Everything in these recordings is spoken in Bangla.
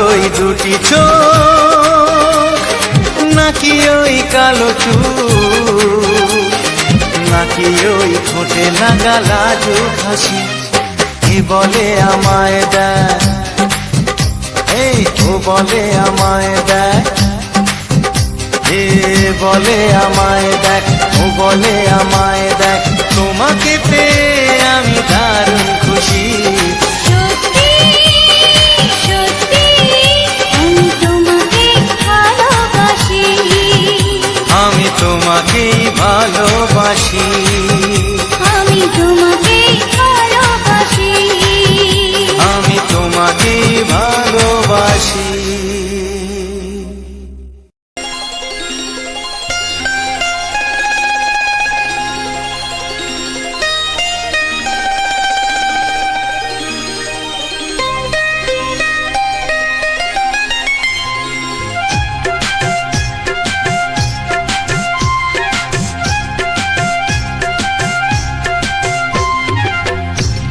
ওই দুটি চোখ, নাকি ওই কালো চুল, নাকি ওই ঠোঁটে লাগা লাজুক হাসি। কে বলে আমায় দেখ, এই ও বলে আমায় দেখ, এ বলে আমায় দেখ, ও বলে আমায় দেখ, তোমাকে পেয়ে আমি দারুণ খুশি। সত্যি সত্যি আমি তোমাকে ভালোবাসি, আমি তোমাকেই ভালোবাসি, আমি তোমাকে ভালোবাসি, আমি তোমাকেই ভালোবাসি।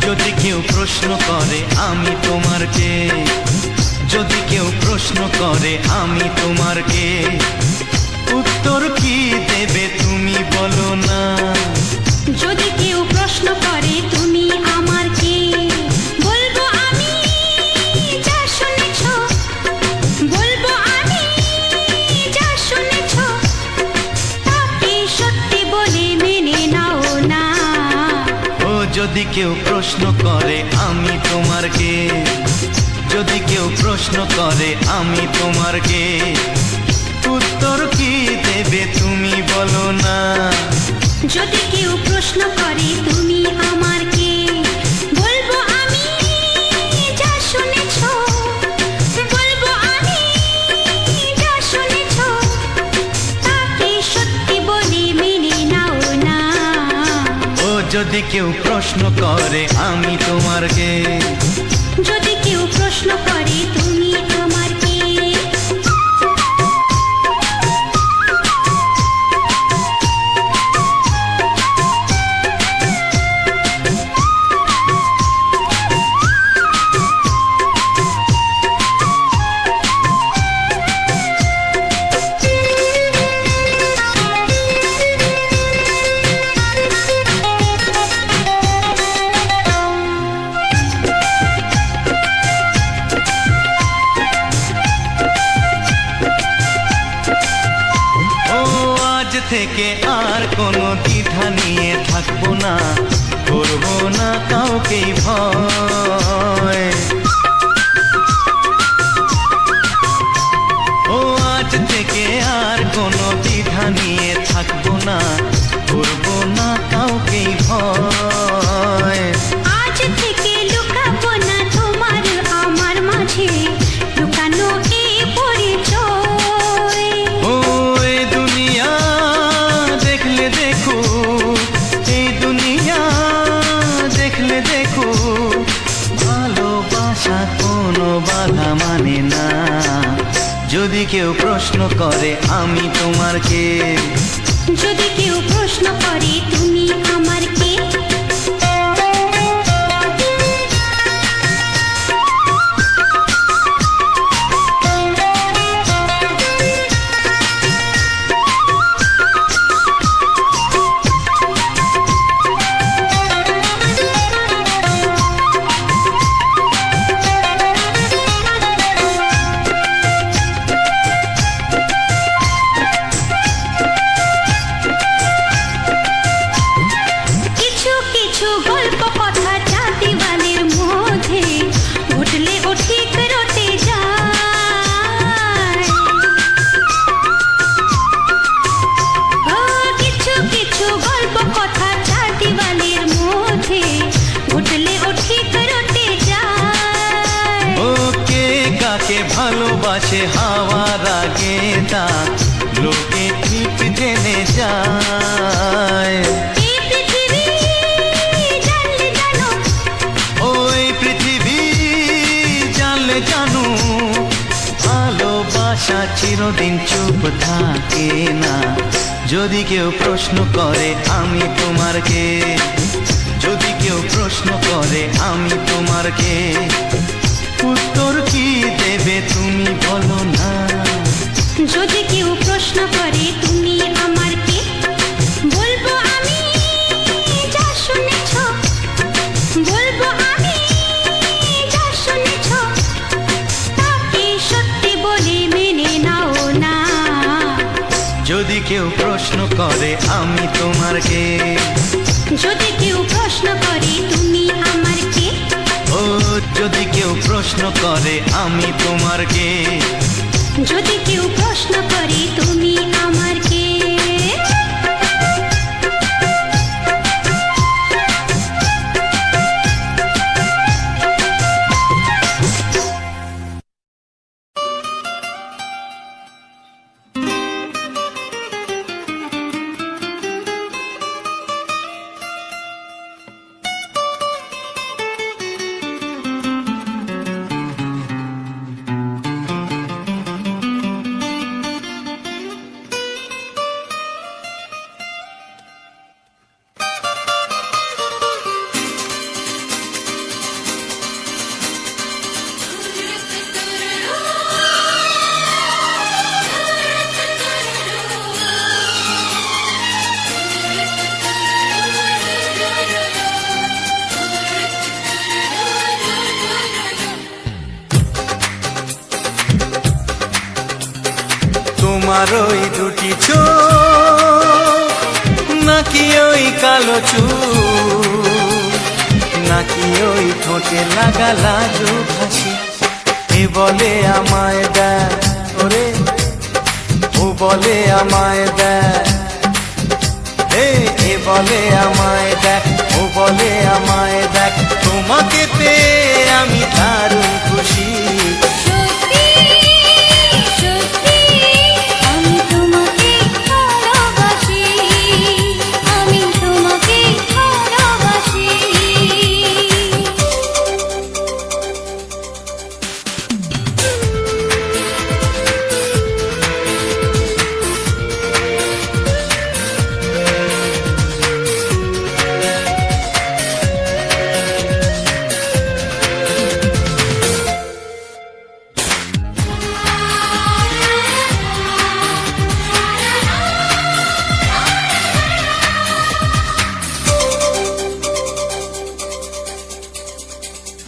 যদি কেউ প্রশ্ন করে আমি তোমার কে, যদি কেউ প্রশ্ন করে আমি তোমার কে, উত্তর কি দেবে তুমি বলো না। যদি কেউ প্রশ্ন করে তুমি আমার কে, বলবো আমি যা শুনেছ, বলবো আমি যা শুনেছ, তাকে সত্যি বলে মেনে নাও না। ও যদি কেউ প্রশ্ন করে আমি তোমার কে, যদি কেউ প্রশ্ন করে আমি তোমার কে, উত্তর কি দেবে তুমি বলো না। যদি কেউ প্রশ্ন করে তুমি আমার কে, বলবো আমি যা শুনেছ, বলবো আমি যা শুনেছ, তাকে সত্যি বলে মেনে নাও না। ও যদি কেউ প্রশ্ন করে আমি তোমার কে, যদি কেউ প্রশ্ন করে তুমি আমার কে, থেকে আর কোনো দ্বিধা নিয়ে থাকবো না, করবো না কাউকেই ভয়। ও আজ থেকে আর কোনো দ্বিধা নিয়ে থাকবো না, করবো না কাউকেই ভয়। আজ থেকে লুকাবো না তোমার আমার মাঝে লুকানো এই পরিচয়। ও এই দুনিয়া দেখলে দেখো, এই দুনিয়া দেখলে দেখো, ভালোবাসা কোনো বাধা মানে না। যদি কেউ প্রশ্ন করে আমি তোমার কে, যদি কেউ প্রশ্ন করে তুমি আমার কে, ভালোবাসে হাওয়ার আগে তা লোকে ঠিক জেনে যায়। ওই পৃথিবী জানলে জানো, ভালোবাসা চিরদিন চুপ থাকে না। যদি কেউ প্রশ্ন করে আমি তোমার কে, যদি কেউ প্রশ্ন করে আমি তোমার কে, উত্তর কি দেবে তুমি যদি কেউ প্রশ্ন করে আমি তোমার কে, যদি কেউ প্রশ্ন করে তুমি আমার কে, ও যদি কেউ প্রশ্ন করে আমি তোমার কে, যদি কেউ প্রশ্ন করে তুমি আমার কে। তোমার ওই দুটি চোখ নাকি ওই কালো চুল, নাকি ওই ঠোঁটে লাগা লাজুক হাসি, এ বলে আমায় দেয় ওরে, ও বলে আমায় দেয়, এ বলে আমায় দেখ, ও বলে আমায় দেখ, তোমাকে পেয়ে আমি দারুণ খুশি। সত্যি সত্যি আমি তোমাকে ভালোবাসি, আমি তোমাকে ভালোবাসি।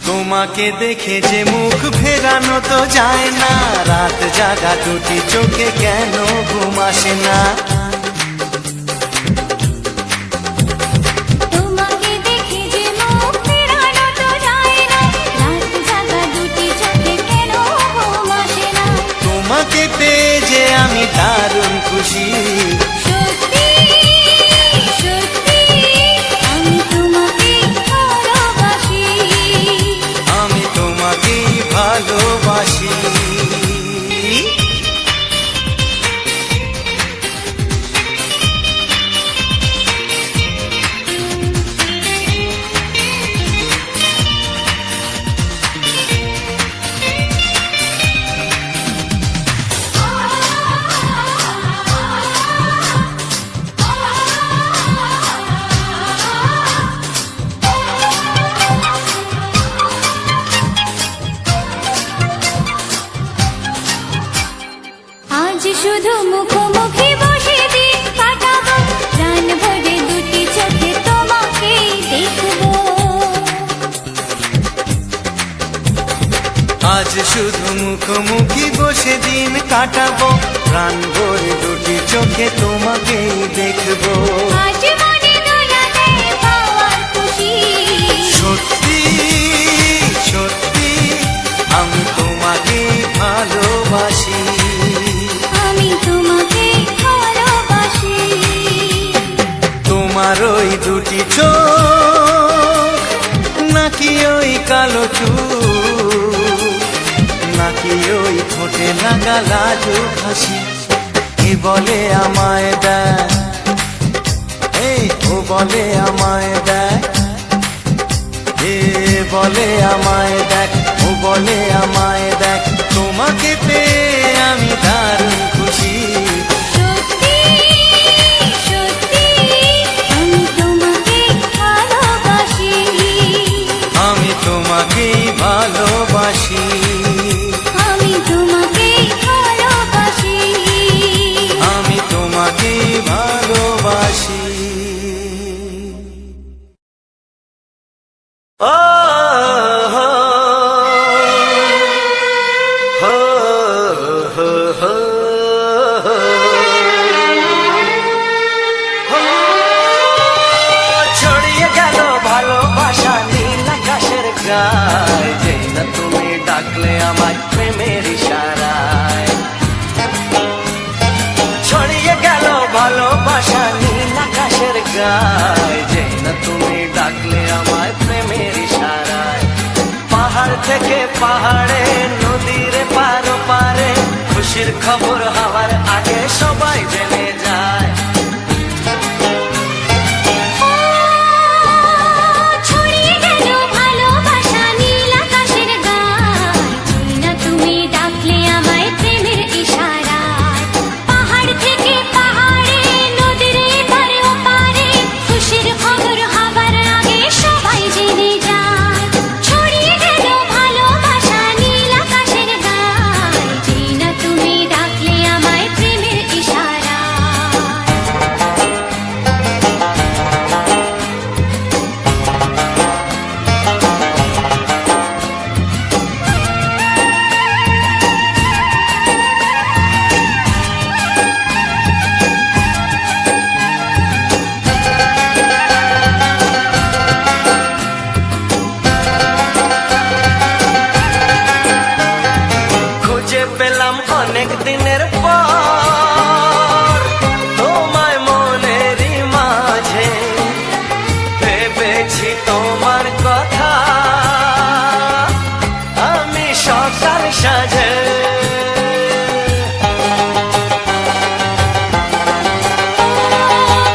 তোমাকে দেখে যে মুখ ফেরানো তো যায় না, রাত জাগা দুটি চোখে কেন ঘুম আসে না। তোমাকে দেখে যে মুখ ফেরানো তো যায় না, রাত জাগা দুটি চোখে কেন ঘুম আসে না। তোমাকে পেয়ে যে আমি দারুণ খুশি। সত্যি সত্যি আমি তোমাকে ভালোবাসি, আমি তোমাকেই ভালোবাসি। আজ শুধু মুখোমুখি বসে দিন কাটাবো, প্রাণ ভরে দুটি চোখে তোমাকে দেখবো। আজ শুধু মুখোমুখি বসে দিন কাটাবো, প্রাণ ভরে দুটি চোখে তোমাকেই দেখবো। আজ মনে দোলা দেয় পাওয়ার খুশি, সত্যি সত্যি আমি তোমাকে ভালোবাসি। আমি তোমাকে ভালোবাসি। তোমার ওই দুটি চোখ নাকি ওই কালো চুল, নাকি ওই ঠোঁটে লাগা লাজুক হাসি, এ বলে আমায় দেয়, ও বলে আমায় দেয়, এ বলে আমায় দেখ, ও বলে আমায় দেখ, তোমাকে পেয়ে আমি দারুণ খুশি। সত্যি সত্যি আমি তোমাকে ভালোবাসি, আমি তোমাকেই ভালোবাসি। আমি তোমাকে ভালোবাসি, আমি তোমাকেই ভালোবাসি। যায়, যেই না তুমি ডাকলে আমায় প্রেমের ইশারায়। ছড়িয়ে গেল ভালোবাসা নীল আকাশের গায়, যেই না তুমি ডাকলে আমায় প্রেমের ইশারায়। পাহাড় থেকে পাহাড়ে, নদীর পার পারে, খুশির খবর হওয়ার আগে সবাই জেনে যায়। ছড়িয়ে গেল ভালোবাসা নীল আকাশের গায়, যেই না তুমি ডাকলে আমায় প্রেমের ইশারায়। পাহাড় থেকে পাহাড়ে, নদীর এপারে ওপারে, খুশির খবর হবার আগে সবাই জেনে যায়। ছড়িয়ে গেল ভালোবাসা নীল আকাশের গায়, যেই না তুমি ডাকলে আমায় প্রেমের ইশারায়। খুঁজে পেলাম অনেক দিনের পর তোমায় মনেরই মাঝে, ভেবেছি তোমার কথা আমি সকাল সাজে।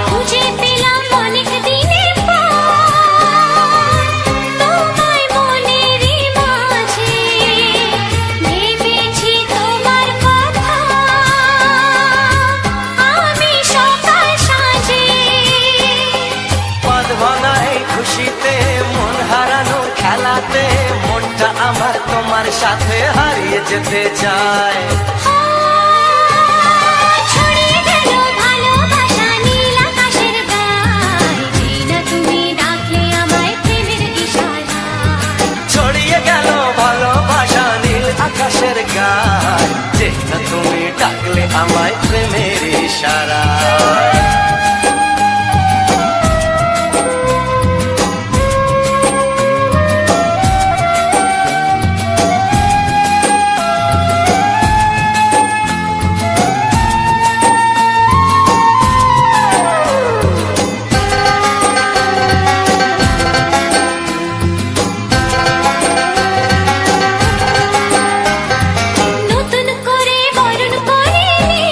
খুঁজে পেলাম অনেক দিনের পর তোমায় মনেরই মাঝে, ভেবেছি তোমার কথা আমি সকাল সাজে। পদ ভাঙাই খুশিতে, মন হারানোর খেলাতে, মনটা আমার তোমার সাথে হারিয়ে যেতে চায়। ছড়িয়ে গেল ভালোবাসা নীল আকাশের গায়, যেই না তুমি ডাকলে আমায় প্রেমের ইশারায়। ছড়িয়ে গেল ভালোবাসা নীল আকাশের গায়, যেই না তুমি ডাকলে আমায় প্রেমের ইশারায়। নতুন করে বরণ করে নে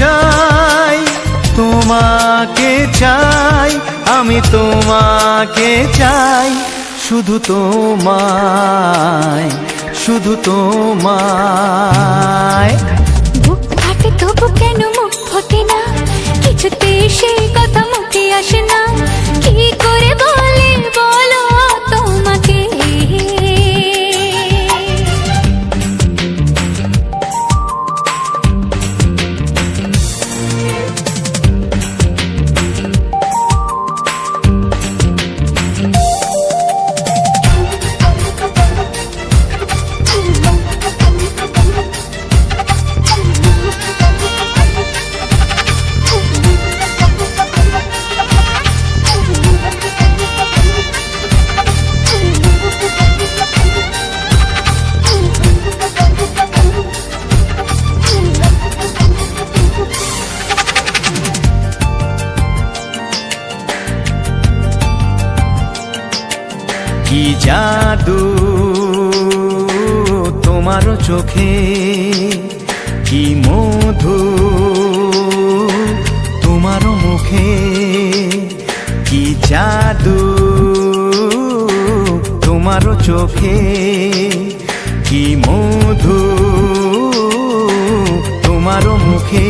চাই, তোমাকে চাই, আমি তোমাকে চাই, শুধু তোমায়, শুধু তোমায়। বুক ফাটে তবু কেন মুখ ফোটে না, কিছুতে সেই কথা মুখে আসে না, কি করে বলে বলো তোমাকে। কি জাদু তোমারও চোখে, কি মধু তোমারও মুখে, কি জাদু তোমারও চোখে, কি মধু তোমারও মুখে।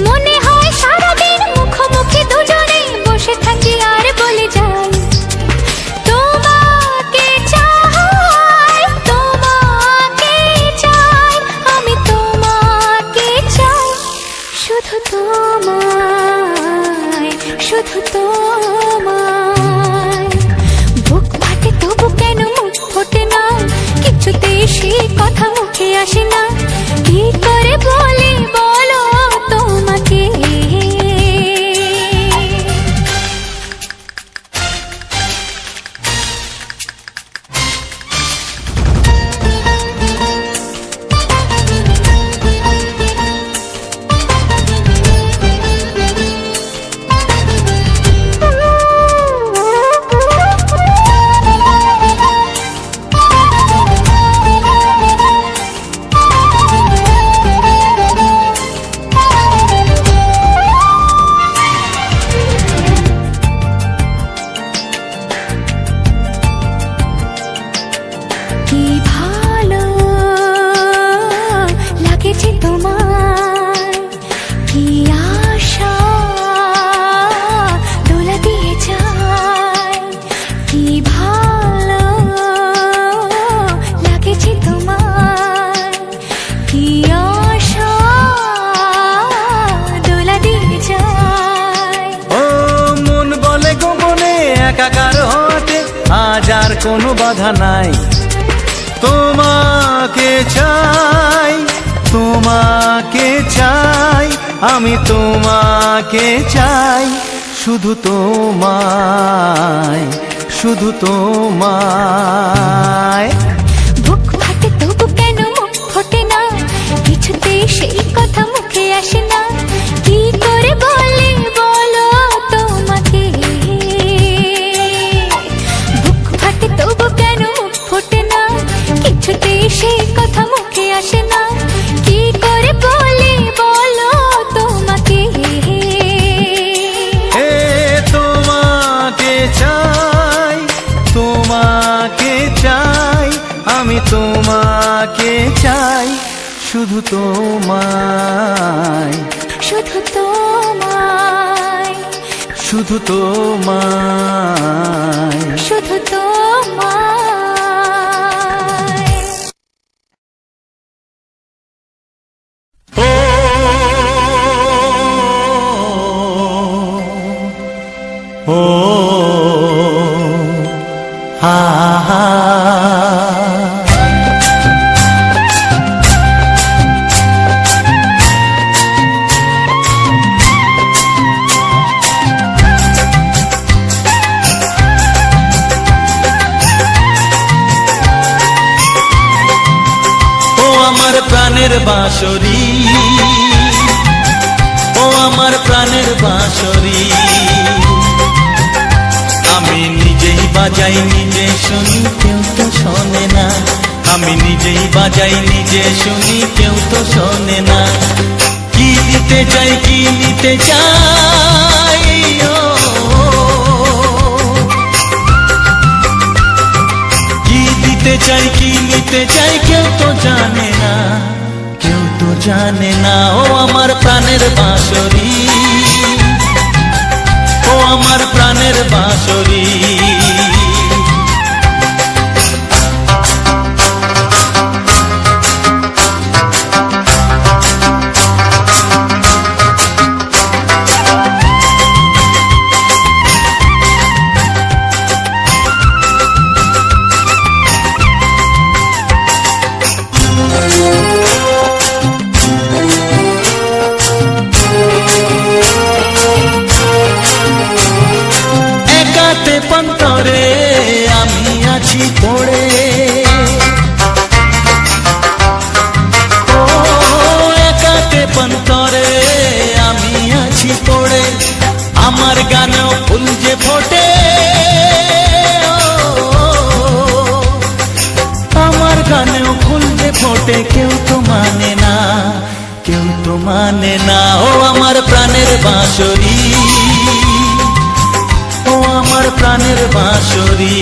মনে হয় সারাদিন মুখোমুখি দুজনে বসে থাকি আর বলে যাই, তোমাকে চাই, তোমাকে চাই, আমি তোমাকে চাই, শুধু তোমায়, শুধু তোমায়। বুক ফাটে তবু কেন মুখ ফোটে না, কিছুতেই সেই কথা মুখে আসে না, কি করে বলে বলো তোমাকে। কি ভালো লাগেছে তোমায়, কি আশা দোলা দিয়ে যায়, কি ভালো লাগেছে তোমায়, কি আশা দোলা দিয়ে যায়। ও মন বলে গোপনে একাকার হতে আজ আর কোনো বাধা নাই, তোমাকে চাই, তোমাকে চাই, আমি তোমাকে চাই, শুধু তোমায়, শুধু তোমায়। বুক ফাটে তবু কেন মুখ ফোটে না, কিছুতেই সেই কথা মুখে আসে না, কি করে বলে বলো তোমাকে। বুক ফাটে তবু কেন মুখ ফোটে না, কিছুতেই সেই কথা মুখে আসে না, কি করে বলে বলো তোমাকে। এ তোমাকে চাই, তোমাকে চাই, আমি তোমাকে চাই, শুধু তোমায়, শুধু তোমায়, শুধু তোমায়। শুধু তোমায়। ও ও হা হা। আমার প্রাণের বাঁশরি, ও আমার প্রাণের বাঁশরি, আমি নিজেই বাজাই নিজে শুনি কেউ তো শোনে না, আমি নিজেই বাজাই নিজে শুনি কেউ তো শোনে না। দিতে চাই কি নিতে চাই, কি দিতে চাই কি নিতে চাই কেউ তো জানে না, কেউ তো জানে না। ও আমার প্রাণের বাঁশরি, ও আমার প্রাণের বাঁশরি। পন্তরে আমি আছি পড়ে, ও একাতে পন্তরে আমি আছি পড়ে। আমার গানেও ফুল যে ফোটে, আমার গানেও ফুল যে ফোটে কেউ তো মানে না, কেউ তো মানে না। ও আমার প্রাণের বাঁশরি, ও আমার প্রাণের বাঁশরি।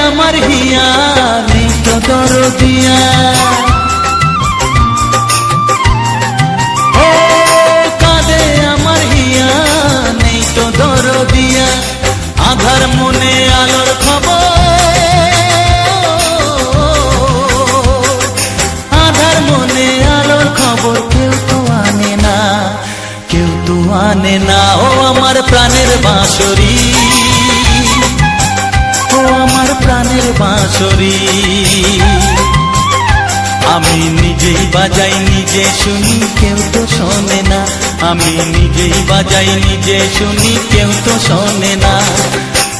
আমার হিয়া নেই তো দরদিয়া, ও কাঁদে আমার হিয়া নেই তো দরদিয়া। আধার মনে আলোর খবর, আধার মনে আলোর খবর কেউ তো আনে না, কেউ তো আনে না। ও আমার প্রাণের বাঁশরি, ও আমার প্রাণের বাঁশরি। আমি নিজেই বাজাই নিজে শুনি কেউ তো শোনে না, আমি নিজেই বাজাই নিজে শুনি কেউ তো শোনে না।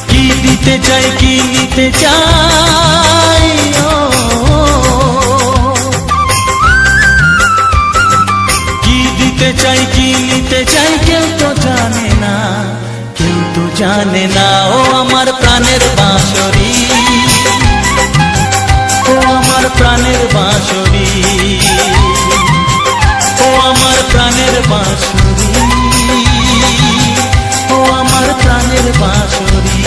কি দিতে চাই কি নিতে চাই, কি দিতে চাই কি নিতে চাই কেউ তো জানে না, কেউ তো জানে না। ও আমার প্রাণের বাঁশরি, ও আমার প্রাণের বাঁশরি, ও আমার প্রাণের বাঁশরি, ও আমার প্রাণের বাঁশরি।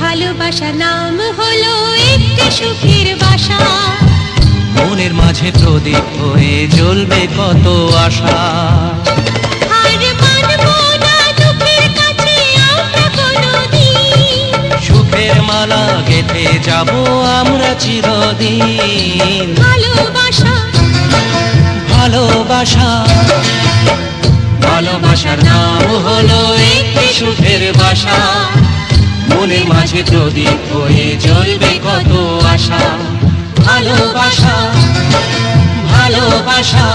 ভালোবাসা নাম হলো একটি সুখের বাসা, মনের মাঝে প্রদীপ হয়ে জ্বলবে কত আশা। আর মানবো না দুঃখের কাছে আমরা কোনোদিন, সুখের মালা গেঁথে যাব আমরা চিরদিন। ভালোবাসা ভালোবাসা ভালোবাসার নাম হলো একটি সুখের বাসা, মনের মাঝে প্রদীপ হয়ে জ্বলবে কত আশা। ভালোবাসা ভালোবাসা।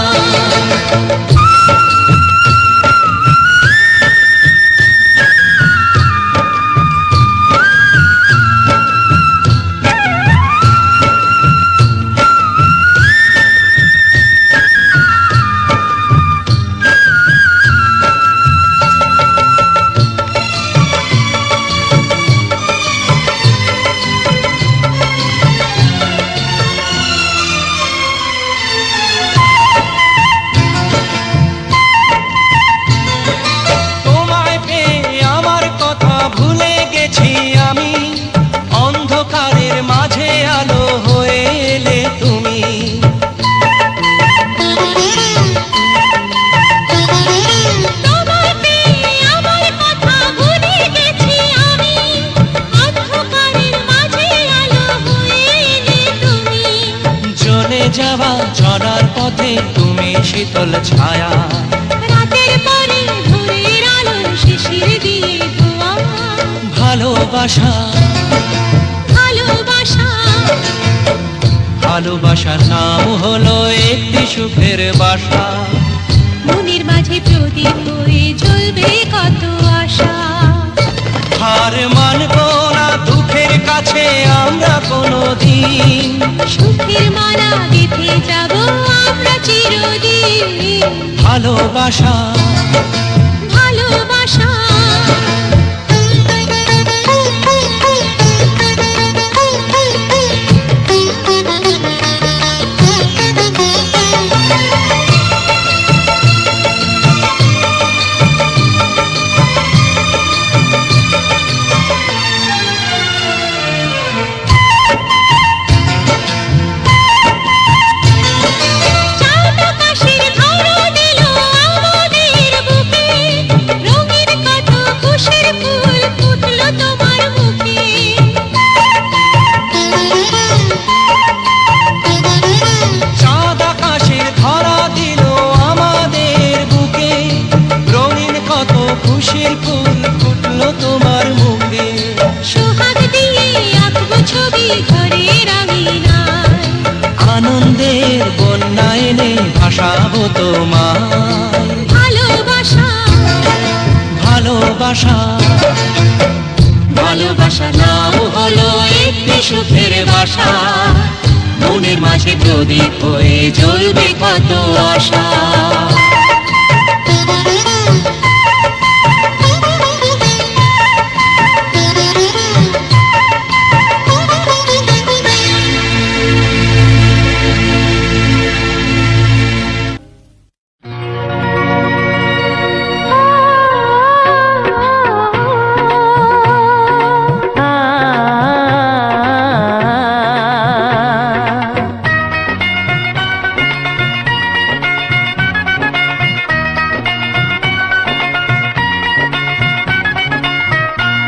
পথে তুমি শীতল ছায়া, রাতের পরে ভোরের আলো শিশির দিয়ে ধোয়া। ভালোবাসা ভালোবাসা ভালোবাসার নাম হলো একটি সুখের বাসা, মনের মাঝে প্রদীপ হয়ে জ্বলবে কত আশা। হার মানব না দুঃখের কাছে আমরা কোনোদিন, সুখের মালা গেঁথে যাব আমরা চিরদিন। ভালোবাসা ভালোবাসা চাঁদ আকাশের ধরা দিল আমাদের বুকে, রঙিন কত খুশির ফুল ফুটলো তোমার মুখে। চাঁদ আকাশের ধরা দিল আমাদের বুকে, রঙিন কত খুশির ফুল ফুটলো তোমার মুখে। সোহাগ দিয়ে আঁকবো ছবি ঘরের আঙিনায়, আনন্দের বন্যা এনে ভাসাবো তোমায়, ভালোবাসা ভালোবাসা ভালোবাসা নাম হলো একটি সুখের বাসা, মনের মাঝে প্রদীপ হয়ে জ্বলবে কত আশা।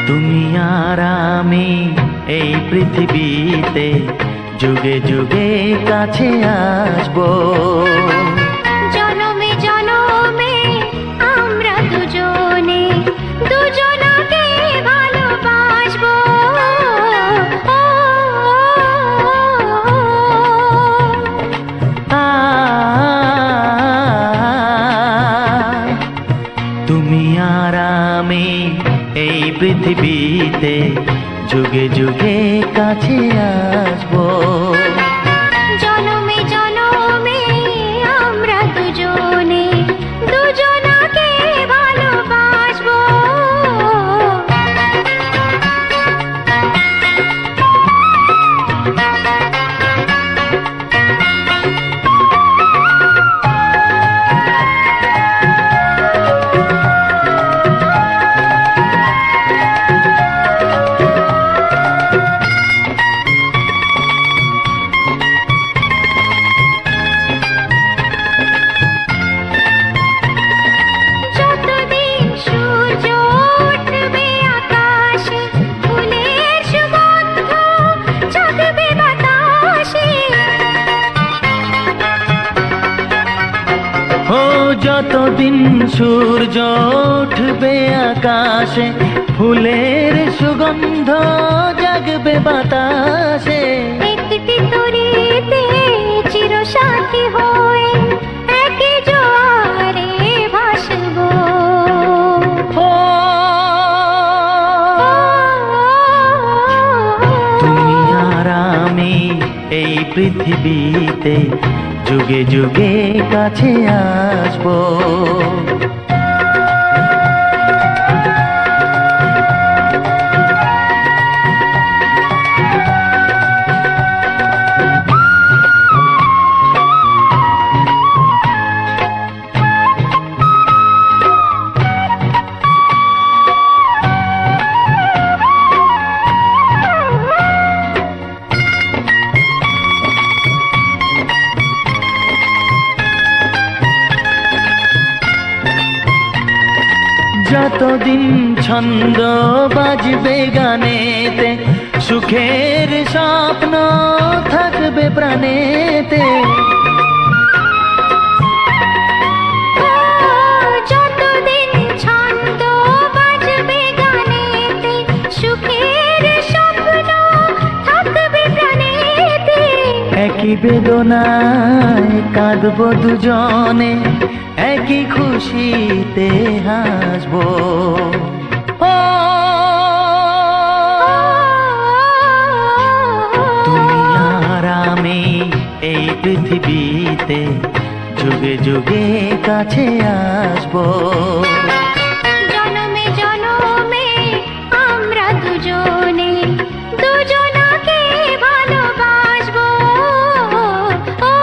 তুমি আর আমি এই পৃথিবীতে যুগে যুগে কাছে আসবো, জনমে জনমে আমরা দুজনে দুজনাকে ভালোবাসবো। তুমি আর আমি এই পৃথিবীতে যুগে যুগে কাছে আসবো, জনমে জনমে আমরা দুজনে দুজনাকে ভালোবাসবো। যতদিন সূর্য উঠবে আকাশে, ফুলের সুগন্ধ জাগবে বাতাসে। ও যতদিন সূর্য উঠবে আকাশে, ফুলের সুগন্ধ জাগবে বাতাসে। একটি তরিতে চিরসাথী হয়ে একই জোয়ারে ভাসবো। ও তুমি আর আমি এই পৃথিবীতে যুগে যুগে কাছে আসবো, যতদিন ছন্দ বাজবে গানেতে, সুখের স্বপ্ন থাকবে প্রাণেতে। একই বেদনায় কাঁদবো দুজনে, একই খুশিতে হাসবো। ও তুমি আর আমি এই পৃথিবীতে যুগে যুগে কাছে আসবো। জনমে জনমে আমরা দুজনে দুজনাকে ভালোবাসবো। ও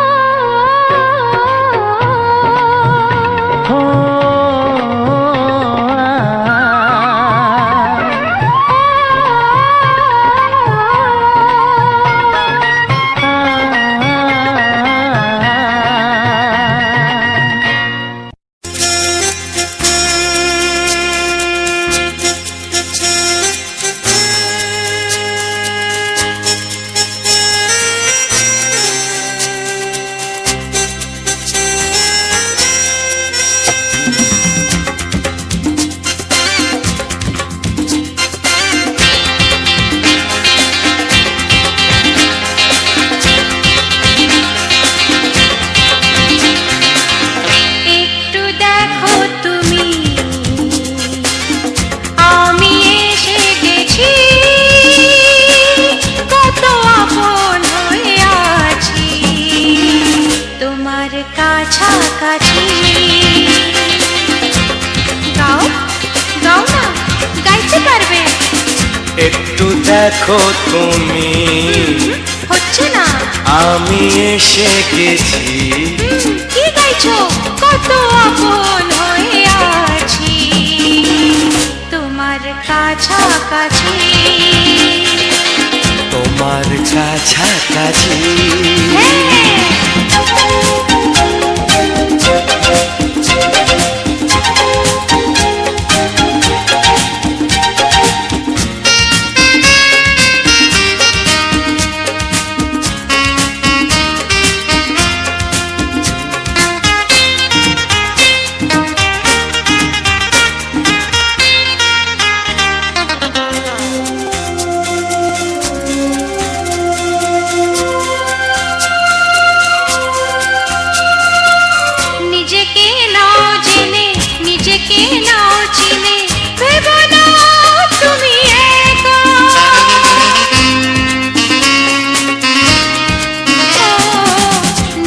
একটু দেখো তুমি, আমি এসে গেছি, কত আপন হয়ে আছি তোমার কাছাকাছি। গাও গাও না, গাইতে পারবে? একটু দেখো তুমি, হচ্ছে না। আমি এসে গেছি। কি গাইছো? কত আপন হয়ে আছি তোমার কাছাকাছি। তোমার কাছাকাছি। নিজেকে নাও জেনে, নিজেকে নাও চিনে, ভেবো না তুমি একা।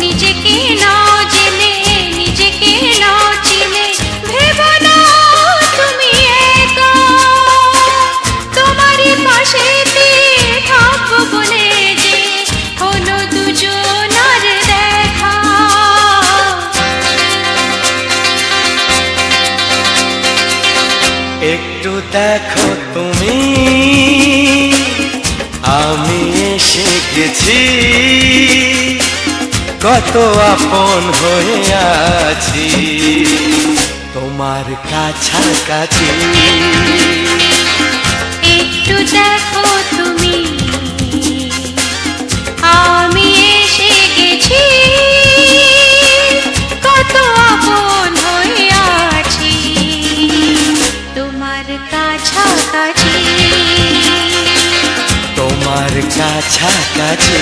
নিজেকে নাও জেনে, নিজেকে নাও চিনে, ভেবো না তুমি একা। তোমারই পাশেতে থাকবো বলে যে হলো দুজনার দেখা। একটু দেখো তুমি, আমি এসে গেছি, কত আপন হয়ে আছি তোমার কাছাকাছি। একটু দেখো তুমি, আমি এসে গেছি, কত আপন হয়ে আছি তোমার কাছাকাছি। তোমার কাছাকাছি।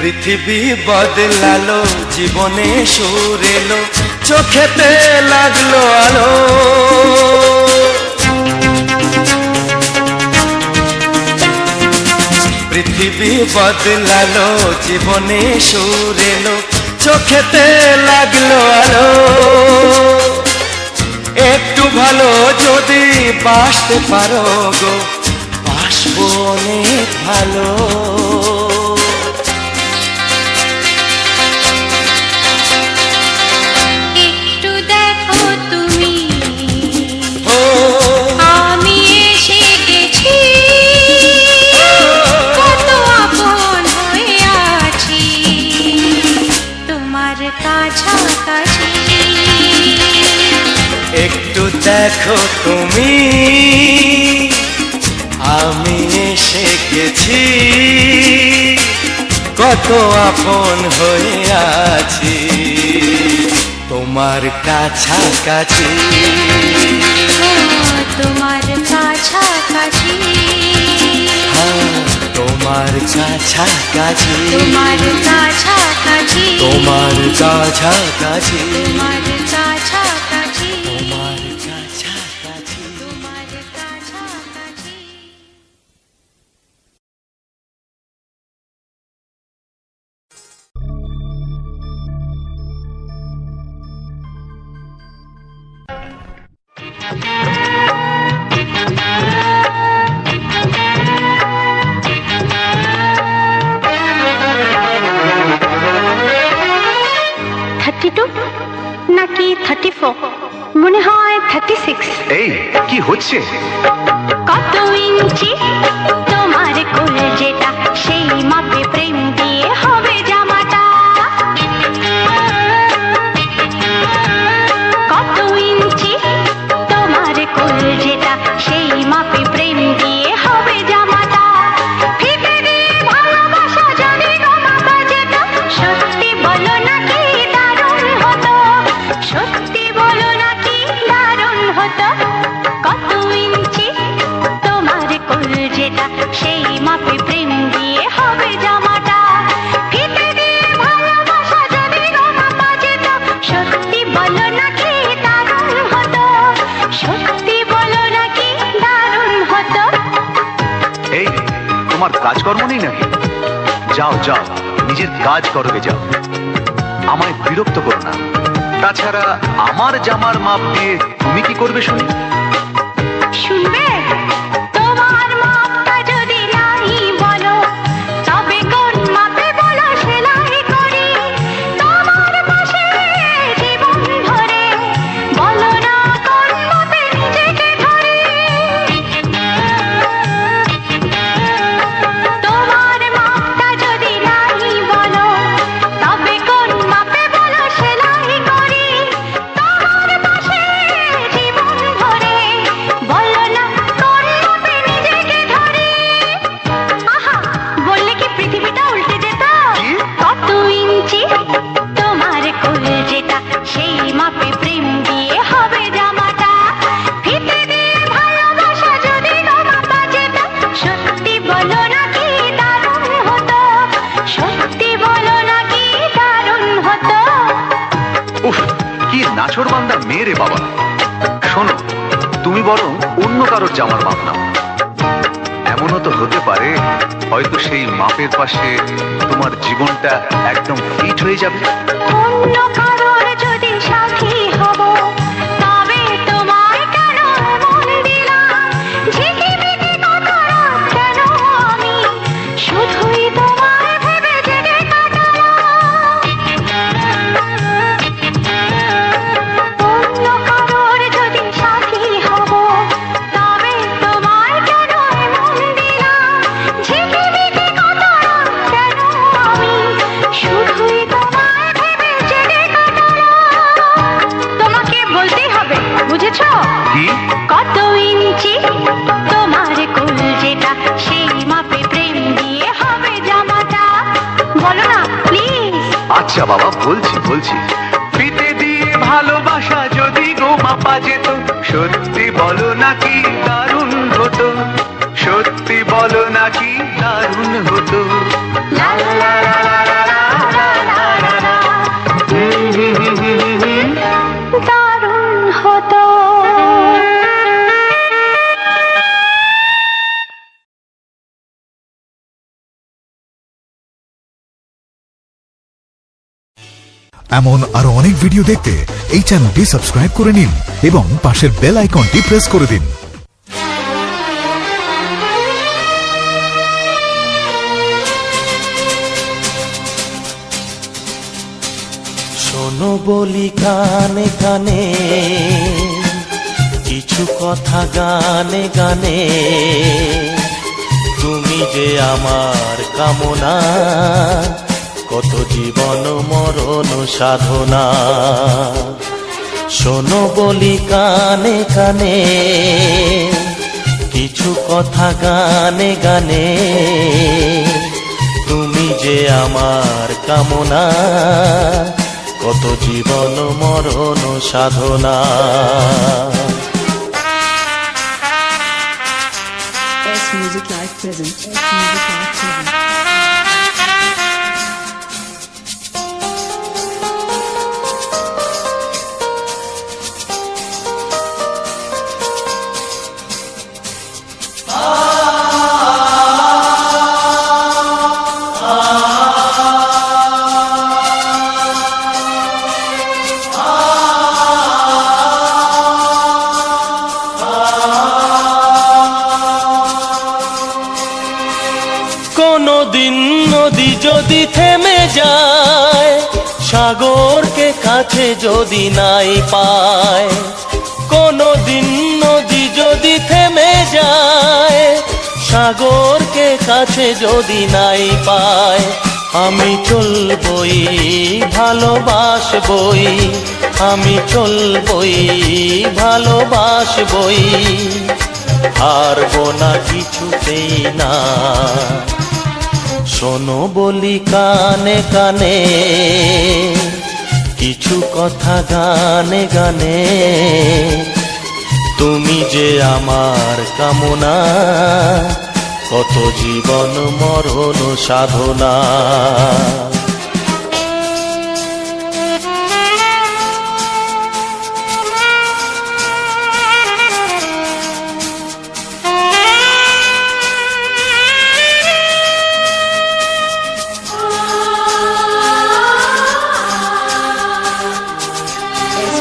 পৃথিবী বদলালো, জীবনে সুর এলো, চোখেতে লাগলো আলো। পৃথিবী বদলালো, জীবনে সুর এলো, চোখেতে লাগলো আলো। একটু ভালো যদি বাসতে পারো গো, বাসবো অনেক ভালো। একটু দেখো তুমি, ও আমি এসে গেছি, দেখো তুমি আমি এসে গেছি, কত আপন হয়ে আছি তোমার কাছাকাছি, তোমার কাছাকাছি, তোমার কাছাকাছি, তোমার কাছাকাছি, তোমার কাছাকাছি, তোমার কাছাকাছি, তোমার কাছাকাছি। তোমার কাছাকাছি। নাকি 34, মনে হয় 36। এই কি হচ্ছে? কত ইঞ্চি তোমার কোল যেটা, সেই মাপে প্রেম দিয়ে হবে জামাটা। কত ইঞ্চি তোমার কোল যেটা, সেই মাপে প্রেম দিয়ে হবে জামাটা। ফিতে দিয়ে ভালোবাসা যদি গোমাপা যেত, সত্যি বলো নাকি দারুণ হতো, সত্যি বলো নাকি দারুণ হতো। কত ইঞ্চি তোমার কোল যেটা, সেই মাপে প্রেম দিয়ে হবে জামাটা। ফিতে দিয়ে ভালোবাসা যদি গোমাপা যেত, সত্যি বলো নাকি দারুণ হতো, সত্যি বলো নাকি দারুণ হতো। এই তোমার কাজকর্ম নেই নাকি? যাও যাও, নিজের কাজ করবে যাও, আমায় বিরক্ত করো না। তাছাড়া আমার জামার মাপ দিয়ে তুমি কি করবে শুনি? শুনবে? তোমার মাপটা যদি নাই বলো, তবে কোন মাপে বলো সেলাই করি তোমার পাশে জীবন ধরে। বলো না কোন মাপে নিজেকে ধরি। তোমার মাপটা যদি নাই বলো, তবে কোন মাপে বলো সেলাই করি তোমার পাশে জীবন ধরে। বলো না কোন মাপে নিজেকে ধরি। আহা, বললে কি পৃথিবীটা উল্টে যেত? কত ইঞ্চি তোমার কোল যেটা, সেই মাপে প্রেম দিয়ে হবে জামাটা। ফিতে দিয়ে ভালোবাসা যদি গোমাপা যেত, সত্যি বলো নাকি দারুণ হতো, সত্যি বলো নাকি দারুণ হতো। উফ, কি নাছোড়বান্দা মেয়ে রে বাবা। শোনো, তুমি বরং অন্য কারোর জামার মাপ নাও। এমনও তো হতে পারে হয়তো সেই মাপের পাশে তোমার জীবনটা একদম ফিট হয়ে যাবে। অন্য কারোর যদি সাথী হব, তবে তোমার কেন মন দিলাম? ঝিকিমিকি কত রাত কেন আমি শুধুই তোমার ভেবে জেগে কাটালাম। অন্য কারোর যদি সাথী হব, তবে তোমার কেন মন দিলাম? ঝিকিমিকি কত রাত কেন আমি শুধুই তোমার ভেবে জেগে কাটালাম। তোমাকে বলতেই হবে, বুঝেছো? কি? কত ইঞ্চি তোমার কোল যেটা, সেই মাপে প্রেম দিয়ে হবে জামাটা। বলো না প্লিজ। আচ্ছা বাবা, বলছি বলছি। ফিতে দিয়ে ভালোবাসা যদি গোমাপা যেত, সত্যি বলো নাকি দারুণ হতো, সত্যি বলো নাকি দারুণ হতো। লা লা লা লা লা লা লা লা লা। দারুণ হতো। এমন আরো অনেক ভিডিও দেখতে এই চ্যানেলটি সাবস্ক্রাইব করে নিন এবং পাশের বেল আইকনটি প্রেস করে দিন। শোনো বলি কানে কানে, কিছু কথা গানে গানে। তুমি যে আমার কামনা, কত জীবন মরণ সাধনা। শোনো বলি কানে কানে, কিছু কথা গানে গানে, তুমি যে আমার কামনা, কত জীবন মরণ সাধনা। S Music Live present. S Music Live present. কোনো দিন নদী যদি থেমে যায়, সাগরকে কাছে যদি নাই পায়, কোনো দিন নদী যদি থেমে যায়, সাগরকে কাছে যদি নাই পায়, আমি চলবই ভালোবাসবই, আমি চলবই ভালোবাসবই, হারবো না কিছুতেই না। শোনো বলি কানে কানে, কিছু কথা গানে গানে, তুমি যে আমার কামনা, কত জীবন মরণ সাধনা। S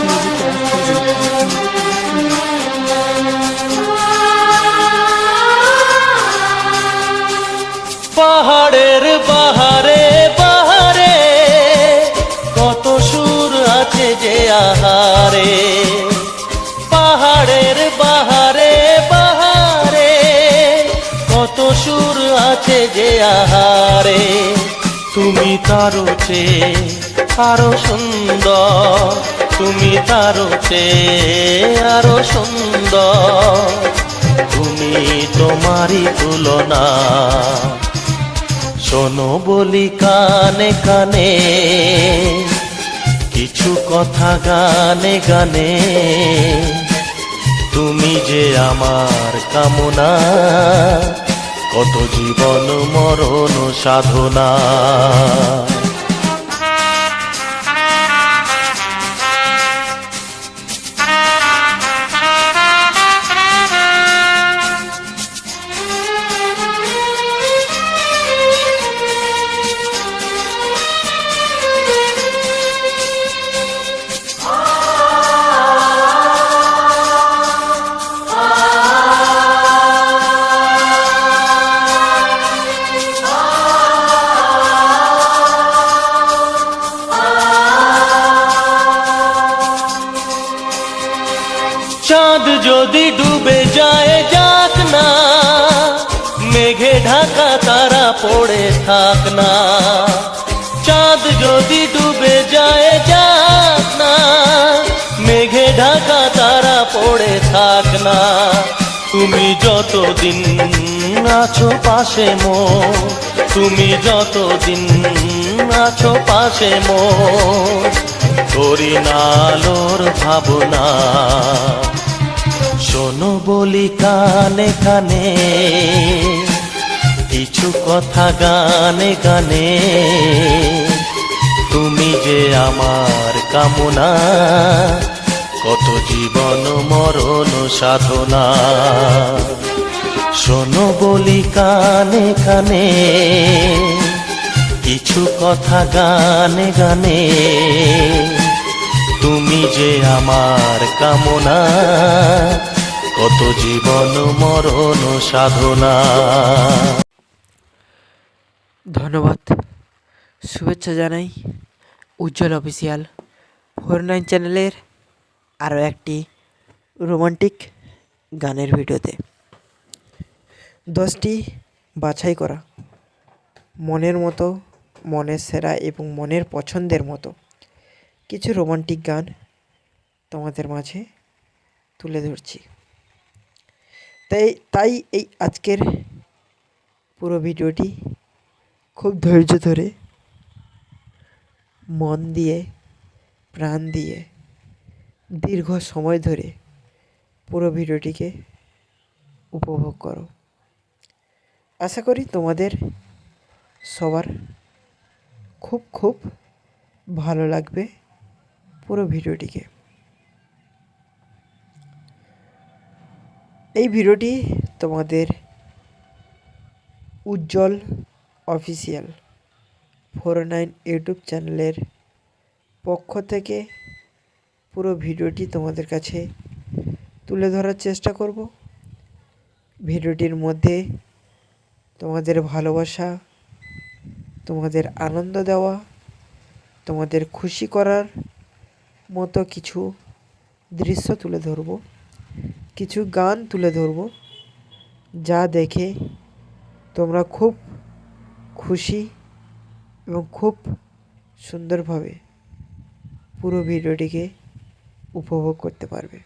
Music Live present. পাহাড়ের বাহারে বাহারে, কত সুর আছে যে আহারে, পাহাড়ের বাহারে বাহারে, কত সুর আছে যে আহারে, তুমি তারও চেয়ে আরো সুন্দর, তুমি তারও চেয়ে আরো সুন্দর, তুমি তোমারই তুলনা। শোনো বলি কানে কানে, কিছু কথা গানে গানে, তুমি যে আমার কামনা, কত জীবন মরণ সাধনা। চাঁদ যদি ডুবে যায় যাক না, মেঘে ঢাকা তারা পড়ে থাক না, চাঁদ যদি ডুবে যায় যাক না, মেঘে ঢাকা তারা পড়ে থাক না, তুমি যতদিন আছো পাশে মোর, তুমি যতদিন আছো পাশে মোর, করি না আলোর ভাবনা। শোনো বলি কানে কানে, কিছু কথা গানে গানে, তুমি যে আমার কামনা, কত জীবন মরণ সাধনা। শোনো বলি কানে কানে, কিছু কথা গানে গানে, তুমি যে আমার কামনা, কত জীবন মরণ সাধনা। ধন্যবাদ, শুভেচ্ছা জানাই উজ্জ্বল অফিসিয়াল 49 চ্যানেলের আরও একটি রোমান্টিক গানের ভিডিওতে। 10টি বাছাই করা মনের মতো, মনের সেরা এবং মনের পছন্দের মতো কিছু রোমান্টিক গান তোমাদের মাঝে তুলে ধরছি। তাই এই আজকের পুরো ভিডিওটি খুব ধৈর্য ধরে, মন দিয়ে, প্রাণ দিয়ে, দীর্ঘ সময় ধরে পুরো ভিডিওটিকে উপভোগ করো। আশা করি তোমাদের সবার খুব খুব ভালো লাগবে পুরো ভিডিওটিকে। এই ভিডিওটি তোমাদের উজ্জ্বল অফিসিয়াল 49 ইউটিউব চ্যানেলের পক্ষ থেকে পুরো ভিডিওটি তোমাদের কাছে তুলে ধরার চেষ্টা করব। ভিডিওটির মধ্যে তোমাদের ভালোবাসা, তোমাদের আনন্দ দেওয়া, তোমাদের খুশি করার মতো কিছু দৃশ্য তুলে ধরব, কিছু গান তুলে ধরব, যা দেখে তোমরা খুব খুশি এবং খুব সুন্দরভাবে পুরো ভিডিওটিকে উপভোগ করতে পারবে।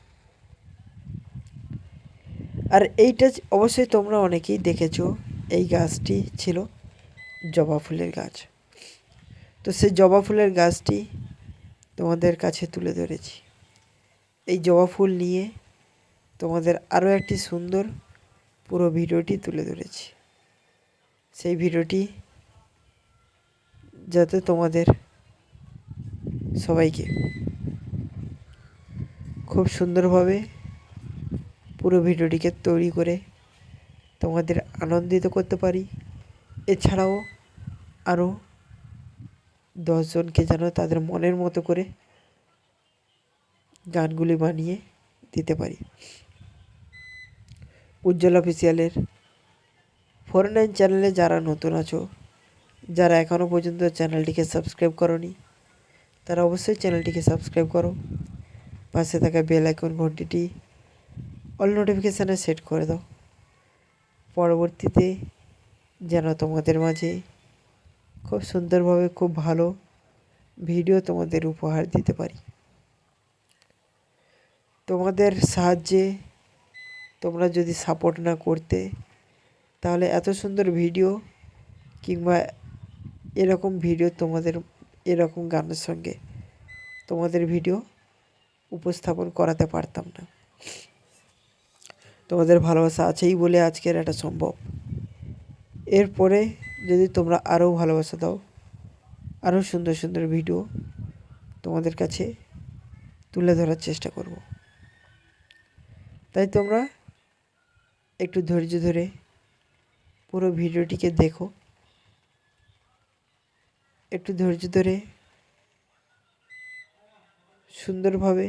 আর এইটা অবশ্যই তোমরা অনেকেই দেখেছো, এই গাছটি ছিল জবা ফুলের গাছ। তো সেই জবা ফুলের গাছটি তোমাদের কাছে তুলে ধরেছি। এই জবা ফুল নিয়ে তোমাদের আরও একটি সুন্দর পুরো ভিডিওটি তুলে ধরেছি। সেই ভিডিওটি যাতে তোমাদের সবাইকে খুব সুন্দরভাবে পুরো ভিডিওটিকে তৈরি করে তোমাদের আনন্দিত করতে পারি। এছাড়াও আরও 10 জনকে যেন তাদের মনের মতো করে গানগুলি বানিয়ে দিতে পারি। উজ্জ্বল অফিসিয়ালের 49 চ্যানেলে যারা নতুন আছো, যারা এখনও পর্যন্ত চ্যানেলটিকে সাবস্ক্রাইব করোনি, তারা অবশ্যই চ্যানেলটিকে সাবস্ক্রাইব করো। পাশে থাকা বেল আইকন ঘন্টিটি অল নোটিফিকেশানে সেট করে দাও। পরবর্তীতে যেন তোমাদের মাঝে খুব সুন্দরভাবে খুব ভালো ভিডিও তোমাদের উপহার দিতে পারি। তোমাদের সাহায্যে তোমরা যদি সাপোর্ট না করতে, তাহলে এত সুন্দর ভিডিও কিংবা এরকম ভিডিও তোমাদের এরকম গানের সঙ্গে তোমাদের ভিডিও উপস্থাপন করাতে পারতাম না। তোমাদের ভালোবাসা আছেই বলে আজকের এটা সম্ভব। এরপরে যদি তোমরা আরও ভালোবাসা দাও, আরও সুন্দর সুন্দর ভিডিও তোমাদের কাছে তুলে ধরার চেষ্টা করব। তাই তোমরা একটু ধৈর্য ধরে পুরো ভিডিওটিকে দেখো, একটু ধৈর্য ধরে সুন্দরভাবে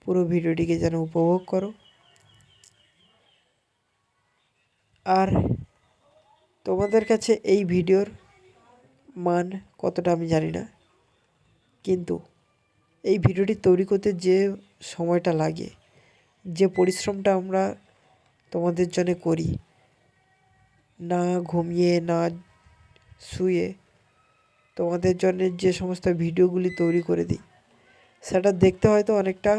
পুরো ভিডিওটিকে যেন উপভোগ করো। আর তোমাদের কাছে এই ভিডিওর মান কতটা আমি জানি না, কিন্তু এই ভিডিওটি তৈরি করতে যে সময়টা লাগে, যে পরিশ্রমটা আমরা তোমাদের জন্য করি, না ঘুমিয়ে না শুয়ে তোমাদের জন্য যে সমস্ত ভিডিওগুলি তৈরি করে দিই, সেটা দেখতে হয়তো অনেকটা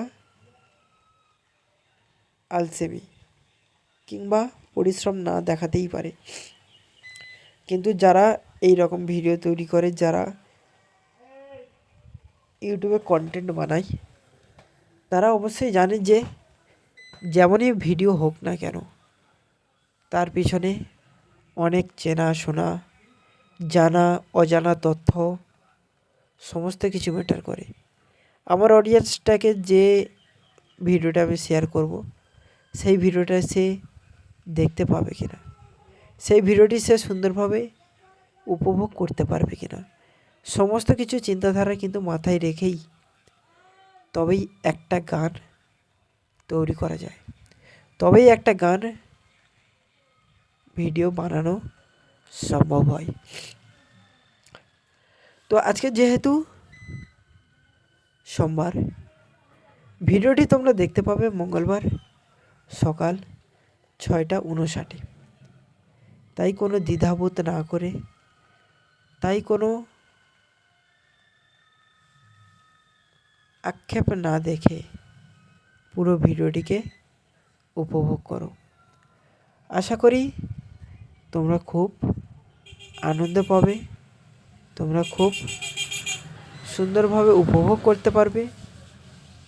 আলসেমি কিংবা পরিশ্রম না দেখাতেই পারে, কিন্তু যারা এই রকম ভিডিও তৈরি করে, যারা ইউটিউবে কন্টেন্ট বানায়, তারা অবশ্যই জানে যে যেমনই ভিডিও হোক না কেন, তার পিছনে অনেক চেনাশোনা, জানা অজানা তথ্য সমস্ত কিছু ম্যাটার করে। আমার অডিয়েন্সটাকে যে ভিডিওটা আমি শেয়ার করব, সেই ভিডিওটা সে দেখতে পাবে কিনা, সেই ভিডিওটি সে সুন্দরভাবে উপভোগ করতে পারবে কিনা, সমস্ত কিছু চিন্তাধারা কিন্তু মাথায় রেখেই তবেই একটা গান তৈরি করা যায়, তবেই একটা গান ভিডিও বানানো সম্ভব হয়। তো আজকে যেহেতু সোমবার, ভিডিওটি তোমরা দেখতে পাবে মঙ্গলবার সকাল 6:59। তাই কোনো দ্বিধাবোধ না করে, তাই কোনো আক্ষেপ না দেখে পুরো ভিডিওটিকে উপভোগ করো। আশা করি তোমরা খুব আনন্দ পাবে, তোমরা খুব সুন্দরভাবে উপভোগ করতে পারবে।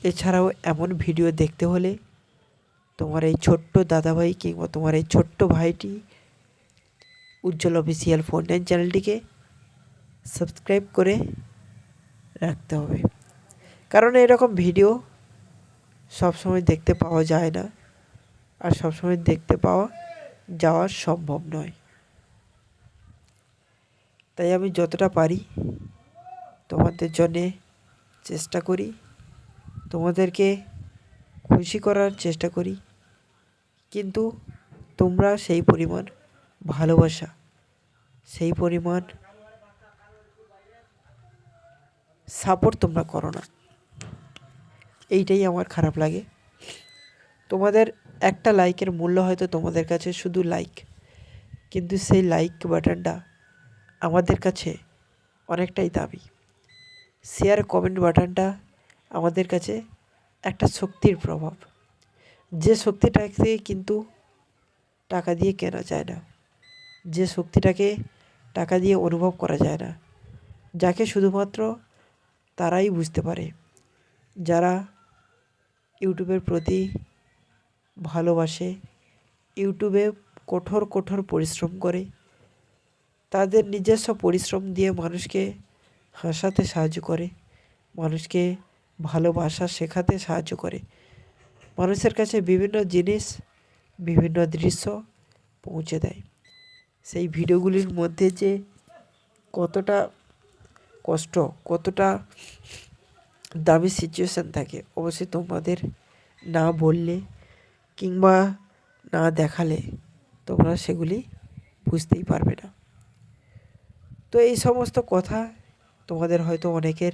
এছাড়াও এমন ভিডিও দেখতে হলে তোমার এই ছোট্ট দাদাভাই কিংবা তোমার এই ছোট্ট ভাইটি উজ্জ্বল অফিসিয়াল 49 চ্যানেলটিকে সাবস্ক্রাইব করে রাখতে হবে, কারণ এরকম ভিডিও সবসময় দেখতে পাওয়া যায় না, আর সবসময় দেখতে পাওয়া যাওয়া সম্ভব নয়। তাই আমি যতটা পারি তোমাদের জন্যে চেষ্টা করি, তোমাদেরকে খুশি করার চেষ্টা করি, কিন্তু তোমরা সেই পরিমাণ ভালোবাসা, সেই পরিমাণ সাপোর্ট তোমরা করো না। এইটাই আমার খারাপ লাগে। তোমাদের একটা লাইকের মূল্য হয়তো তোমাদের কাছে শুধু লাইক, কিন্তু সেই লাইক বাটনটা আমাদের কাছে অনেকটাই দামি। শেয়ার কমেন্ট বাটনটা আমাদের কাছে একটা শক্তির প্রভাব, যে শক্তিটাকে কিন্তু টাকা দিয়ে কেনা যায় না, যে শক্তিটাকে টাকা দিয়ে অনুভব করা যায় না, যাকে শুধুমাত্র তারাই বুঝতে পারে যারা ইউটিউবের প্রতি ভালোবাসে, ইউটিউবে কঠোর কঠোর পরিশ্রম করে, তাদের নিজস্ব পরিশ্রম দিয়ে মানুষকে হাসাতে সাহায্য করে, মানুষকে ভালোবাসা শেখাতে সাহায্য করে, মানুষের কাছে বিভিন্ন জিনিস, বিভিন্ন দৃশ্য পৌঁছে দেয়। সেই ভিডিওগুলির মধ্যে যে কতটা কষ্ট, কতটা দামি সিচুয়েশান থাকে, অবশ্যই তোমাদের না বললে কিংবা না দেখালে তোমরা সেগুলি বুঝতেই পারবে না। তো এই সমস্ত কথা তোমাদের হয়তো অনেকের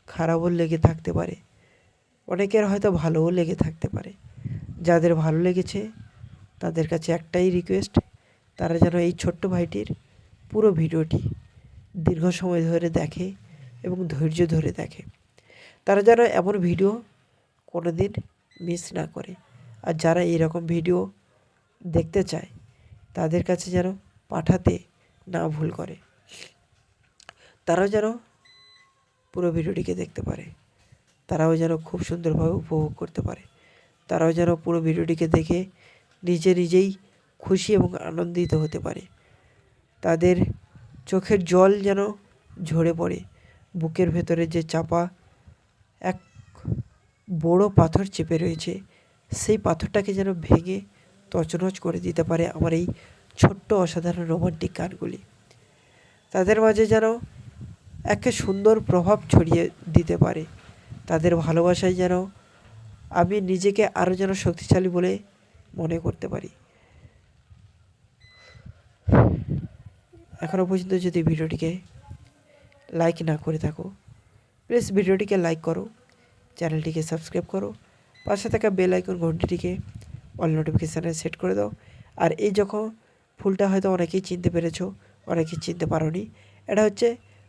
খারাপও লেগে থাকতে পারে, অনেকের হয়তো ভালোও লেগে থাকতে পারে। যাদের ভালো লেগেছে তাদের কাছে একটাই রিকোয়েস্ট, তারা যেন এই ছোট্ট ভাইটির পুরো ভিডিওটি দীর্ঘ সময় ধরে দেখে এবং ধৈর্য ধরে দেখে। তারা যেন এমন ভিডিও কোনো দিন মিস না করে। আর যারা এরকম ভিডিও দেখতে চায় তাদের কাছে যেন পাঠাতে না ভুল করে, তারাও যেন পুরো ভিডিওটিকে দেখতে পারে, তারাও যেন খুব সুন্দরভাবে উপভোগ করতে পারে, তারাও যেন পুরো ভিডিওটিকে দেখে নিজেই খুশি এবং আনন্দিত হতে পারে। তাদের চোখের জল যেন ঝরে পড়ে, বুকের ভেতরে যে চাপা এক বড় পাথর চেপে রয়েছে, সেই পাথরটাকে যেন ভেঙে তছনছ করে দিতে পারে আমার এই ছোট্ট অসাধারণ রোমান্টিক গানগুলি। তাদের মাঝে যেন একটা সুন্দর প্রভাব ছড়িয়ে দিতে পারে। তাদের ভালোবাসায় যেন আমি নিজেকে আরও যেন শক্তিশালী বলে মনে করতে পারি। এখনও পর্যন্ত যদি ভিডিওটিকে লাইক না করে থাকো, প্লিজ ভিডিওটিকে লাইক করো, চ্যানেলটিকে সাবস্ক্রাইব করো, পাশে থাকা বেল আইকন ঘন্টিটিকে অল নোটিফিকেশানে সেট করে দাও। আর এই যখন ফুলটা হয়তো অনেকেই চিনতে পেরেছো, অনেকেই চিনতে পারোনি, এটা হচ্ছে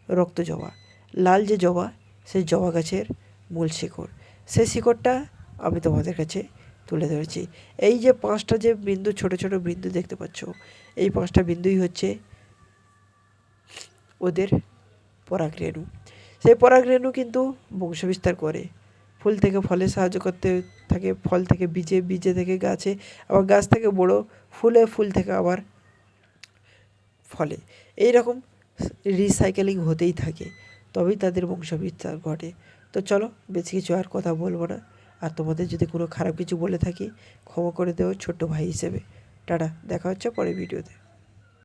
রক্ত জবা, লাল যে জবা, সেই জবা গাছের মূল শিকড়। সেই শিকড়টা আমি তোমাদের কাছে তুলে ধরেছি। এই যে 5টা যে বিন্দু, ছোট ছোট বিন্দু দেখতে পাচ্ছ, এই 5টা বিন্দুই হচ্ছে ওদের পরাগরেণু। সেই পরাগরেণু কিন্তু বংশবিস্তার করে, ফুল থেকে ফলে সাহায্য করতে থাকে, ফল থেকে বীজে, বীজে থেকে গাছে, আবার গাছ থেকে বড় ফুলে, ফুল থেকে আবার ফলে। এই রকম রিসাইকেলিং হতেই থাকে, তবেই তাদের বংশবিস্তার ঘটে। তো চলো, বেশি কিছু আর কথা বলবো না। আর তোমাদের যদি কোনো খারাপ কিছু বলে থাকি ক্ষমা করে দেও ছোট্ট ভাই হিসেবে। টাটা, দেখা হচ্ছে পরের ভিডিওতে।